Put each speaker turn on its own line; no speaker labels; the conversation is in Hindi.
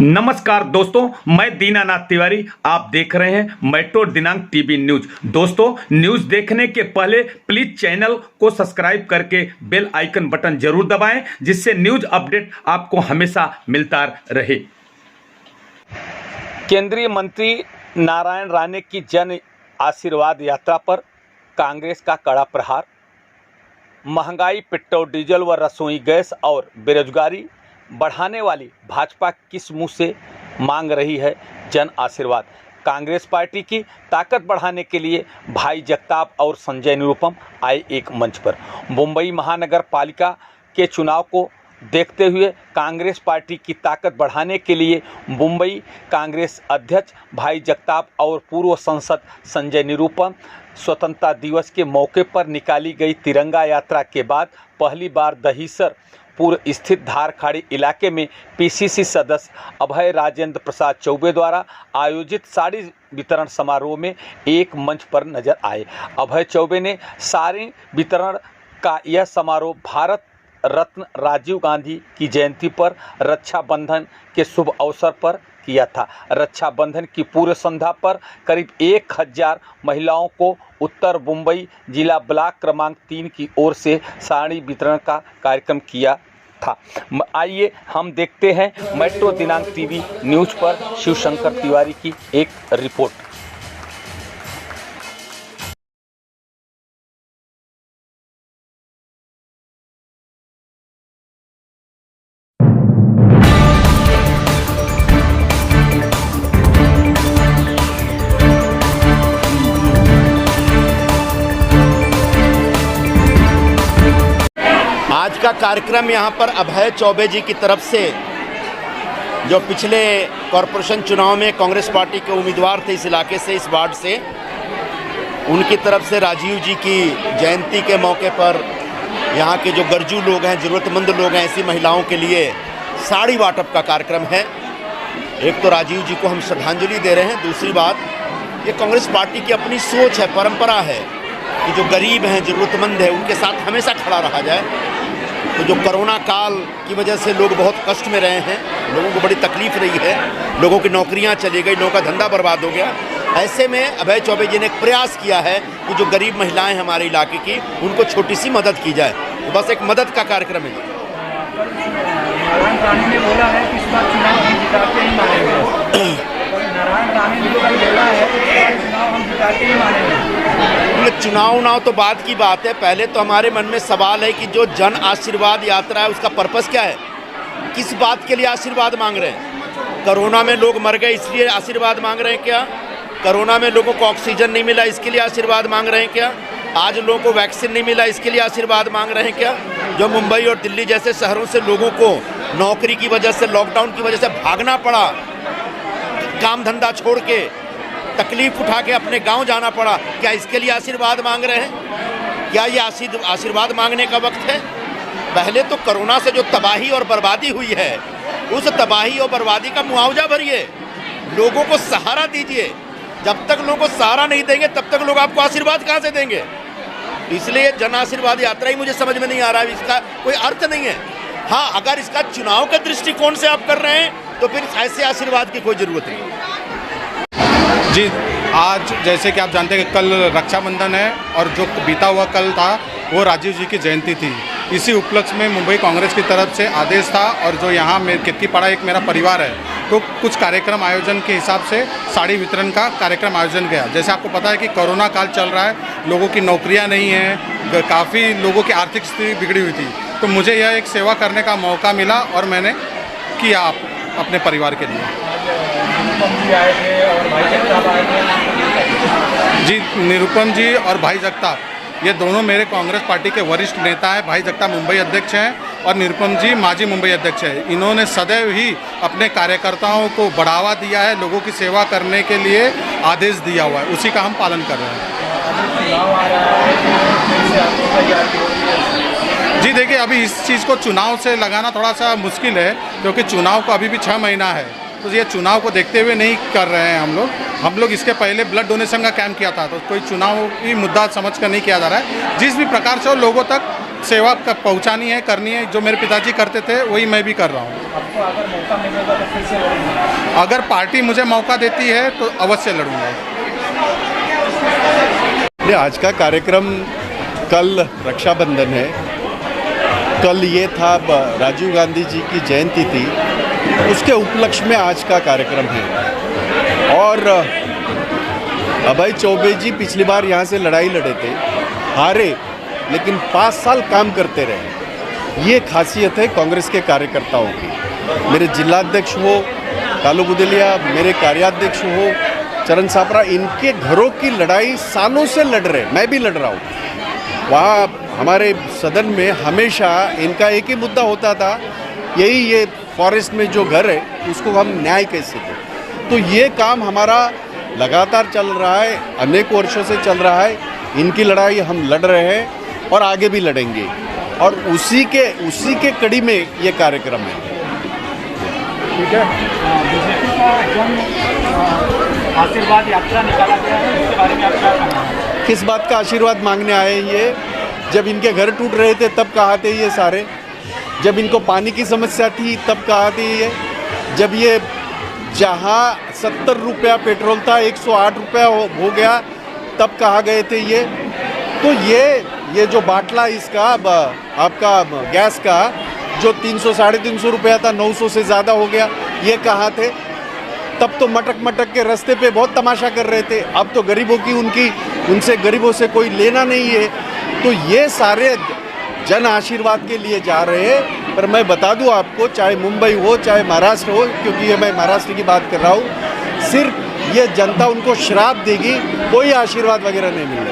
नमस्कार दोस्तों, मैं दीनानाथ तिवारी। आप देख रहे हैं मेट्रो दिनांक टीवी न्यूज। दोस्तों, न्यूज देखने के पहले प्लीज चैनल को सब्सक्राइब करके बेल आइकन बटन जरूर दबाएं, जिससे न्यूज अपडेट आपको हमेशा मिलता रहे। केंद्रीय मंत्री नारायण राणे की जन आशीर्वाद यात्रा पर कांग्रेस का कड़ा प्रहार। महंगाई, पेट्रोल डीजल व रसोई गैस और बेरोजगारी बढ़ाने वाली भाजपा किस मुंह से मांग रही है जन आशीर्वाद। कांग्रेस पार्टी की ताकत बढ़ाने के लिए भाई जगताप और संजय निरुपम आए एक मंच पर। मुंबई महानगर पालिका के चुनाव को देखते हुए कांग्रेस पार्टी की ताकत बढ़ाने के लिए मुंबई कांग्रेस अध्यक्ष भाई जगताप और पूर्व सांसद संजय निरुपम स्वतंत्रता दिवस के मौके पर निकाली गई तिरंगा यात्रा के बाद पहली बार दहिसर पूर्व स्थित धारखाड़ी इलाके में पीसीसी सदस्य अभय राजेंद्र प्रसाद चौबे द्वारा आयोजित साड़ी वितरण समारोह में एक मंच पर नजर आए। अभय चौबे ने साड़ी वितरण का यह समारोह भारत रत्न राजीव गांधी की जयंती पर रक्षाबंधन के शुभ अवसर पर किया था। रक्षाबंधन की पूर्व संध्या पर करीब 1000 महिलाओं को उत्तर मुंबई जिला ब्लॉक क्रमांक 3 की ओर से साड़ी वितरण का कार्यक्रम किया था। आइए हम देखते हैं मेट्रो दिनांक टीवी न्यूज पर शिवशंकर तिवारी की एक रिपोर्ट।
आज का कार्यक्रम यहाँ पर अभय चौबे जी की तरफ से, जो पिछले कॉरपोरेशन चुनाव में कांग्रेस पार्टी के उम्मीदवार थे इस इलाके से, इस वार्ड से, उनकी तरफ से राजीव जी की जयंती के मौके पर यहाँ के जो गरजू लोग हैं, ज़रूरतमंद लोग हैं, ऐसी महिलाओं के लिए साड़ी वाटप का कार्यक्रम है। एक तो राजीव जी को हम श्रद्धांजलि दे रहे हैं, दूसरी बात ये कांग्रेस पार्टी की अपनी सोच है, परंपरा है कि जो गरीब हैं, ज़रूरतमंद है, उनके साथ हमेशा खड़ा रहा जाए। तो जो कोरोना काल की वजह से लोग बहुत कष्ट में रहे हैं, लोगों को बड़ी तकलीफ रही है, लोगों की नौकरियां चली गई, लोगों का धंधा बर्बाद हो गया। ऐसे में अभय चौबे जी ने एक प्रयास किया है कि जो गरीब महिलाएं हमारे इलाके की, उनको छोटी सी मदद की जाए। तो बस एक मदद का कार्यक्रम है।
नारायण राणे ने बोला है कि इस बार चुनाव हम जिताते ही मानेंगे। नारायण राणे ने बोला है कि इस बार चुनाव हम जिताते ही मानेंगे।
चुनाव तो बाद की बात है, पहले तो हमारे मन में सवाल है कि जो जन आशीर्वाद यात्रा है उसका पर्पस क्या है, किस बात के लिए आशीर्वाद मांग रहे हैं। कोरोना में लोग मर गए इसलिए आशीर्वाद मांग रहे हैं क्या? कोरोना में लोगों को ऑक्सीजन नहीं मिला इसके लिए आशीर्वाद मांग रहे हैं क्या? आज लोगों को वैक्सीन नहीं मिला इसके लिए आशीर्वाद मांग रहे हैं क्या? जो मुंबई और दिल्ली जैसे शहरों से लोगों को नौकरी की वजह से, लॉकडाउन की वजह से भागना पड़ा, काम धंधा छोड़ के तकलीफ उठा के अपने गांव जाना पड़ा, क्या इसके लिए आशीर्वाद मांग रहे हैं? क्या ये आशीर्वाद मांगने का वक्त है? पहले तो कोरोना से जो तबाही और बर्बादी हुई है, उस तबाही और बर्बादी का मुआवजा भरिए, लोगों को सहारा दीजिए। जब तक लोगों को सहारा नहीं देंगे तब तक लोग आपको आशीर्वाद कहाँ से देंगे? इसलिए जन आशीर्वाद यात्रा ही मुझे समझ में नहीं आ रहा है, इसका कोई अर्थ नहीं है। हाँ, अगर इसका चुनाव के दृष्टिकोण से आप कर रहे हैं तो फिर ऐसे आशीर्वाद की कोई ज़रूरत नहीं
जी। आज जैसे कि आप जानते हैं कि कल रक्षाबंधन है और जो बीता हुआ कल था वो राजीव जी की जयंती थी। इसी उपलक्ष्य में मुंबई कांग्रेस की तरफ से आदेश था, और जो यहाँ केतकीपाड़ा एक मेरा परिवार है, तो कुछ कार्यक्रम आयोजन के हिसाब से साड़ी वितरण का कार्यक्रम आयोजन गया। जैसे आपको पता है कि कोरोना काल चल रहा है, लोगों की नौकरियाँ नहीं हैं, काफ़ी लोगों की आर्थिक स्थिति बिगड़ी हुई थी, तो मुझे यह एक सेवा करने का मौका मिला और मैंने किया अपने परिवार के लिए।
आए थे और भाई जगताप आए थे
जी। निरुपम जी और भाई जगताप ये दोनों मेरे कांग्रेस पार्टी के वरिष्ठ नेता हैं। भाई जगताप मुंबई अध्यक्ष हैं और निरुपम जी माजी मुंबई अध्यक्ष हैं। इन्होंने सदैव ही अपने कार्यकर्ताओं को बढ़ावा दिया है, लोगों की सेवा करने के लिए आदेश दिया हुआ है, उसी का हम पालन कर रहे हैं। जी देखिए, अभी इस चीज़ को चुनाव से लगाना थोड़ा सा मुश्किल है, क्योंकि चुनाव को अभी भी 6 महीना है, तो ये चुनाव को देखते हुए नहीं कर रहे हैं हम लोग इसके पहले ब्लड डोनेशन का कैंप किया था, तो कोई चुनाव की मुद्दा समझ कर नहीं किया जा रहा है। जिस भी प्रकार से लोगों तक सेवा पहुंचानी है, करनी है। जो मेरे पिताजी करते थे वही मैं भी कर रहा हूँ।
आपको अगर मौका मिलेगा तो फिर से लड़ेंगे?
अगर पार्टी मुझे मौका देती है तो अवश्य लड़ूंगा।
आज का कार्यक्रम, कल रक्षाबंधन है, कल ये था राजीव गांधी जी की जयंती थी, उसके उपलक्ष्य में आज का कार्यक्रम है। और अभय चौबे जी पिछली बार यहाँ से लड़ाई लड़े थे, हारे, लेकिन 5 साल काम करते रहे। ये खासियत है कांग्रेस के कार्यकर्ताओं की। मेरे जिलाध्यक्ष हो कालू बुदेलिया, मेरे कार्याध्यक्ष हो चरण सापरा, इनके घरों की लड़ाई सालों से लड़ रहे, मैं भी लड़ रहा हूँ। वहाँ हमारे सदन में हमेशा इनका एक ही मुद्दा होता था, यही ये फॉरेस्ट में जो घर है उसको हम न्याय कैसे दें। तो ये काम हमारा लगातार चल रहा है, अनेक वर्षों से चल रहा है। इनकी लड़ाई हम लड़ रहे हैं और आगे भी लड़ेंगे, और उसी के कड़ी में ये कार्यक्रम है।
ठीक है। बीजेपी का जन आशीर्वाद यात्रा निकाला गया है, इसके बारे में आप क्या कहना है?
किस बात का आशीर्वाद मांगने आए ये? जब इनके घर टूट रहे थे तब कहा थे ये सारे, जब इनको पानी की समस्या थी तब कहा थे ये, जब ये जहाँ 70 रुपया पेट्रोल था 108 रुपया हो गया तब कहा गए थे ये। तो ये जो बाटला इसका आपका गैस का जो 300 साढ़े 300 रुपया था 900 से ज़्यादा हो गया, ये कहाँ थे? तब तो मटक के रास्ते पे बहुत तमाशा कर रहे थे। अब तो गरीबों की उनसे गरीबों से कोई लेना नहीं है। तो ये सारे जन आशीर्वाद के लिए जा रहे हैं। पर मैं बता दूं आपको, चाहे मुंबई हो चाहे महाराष्ट्र हो, क्योंकि ये मैं महाराष्ट्र की बात कर रहा हूँ, सिर्फ ये जनता उनको श्राप देगी, कोई आशीर्वाद वगैरह नहीं मिलेगा।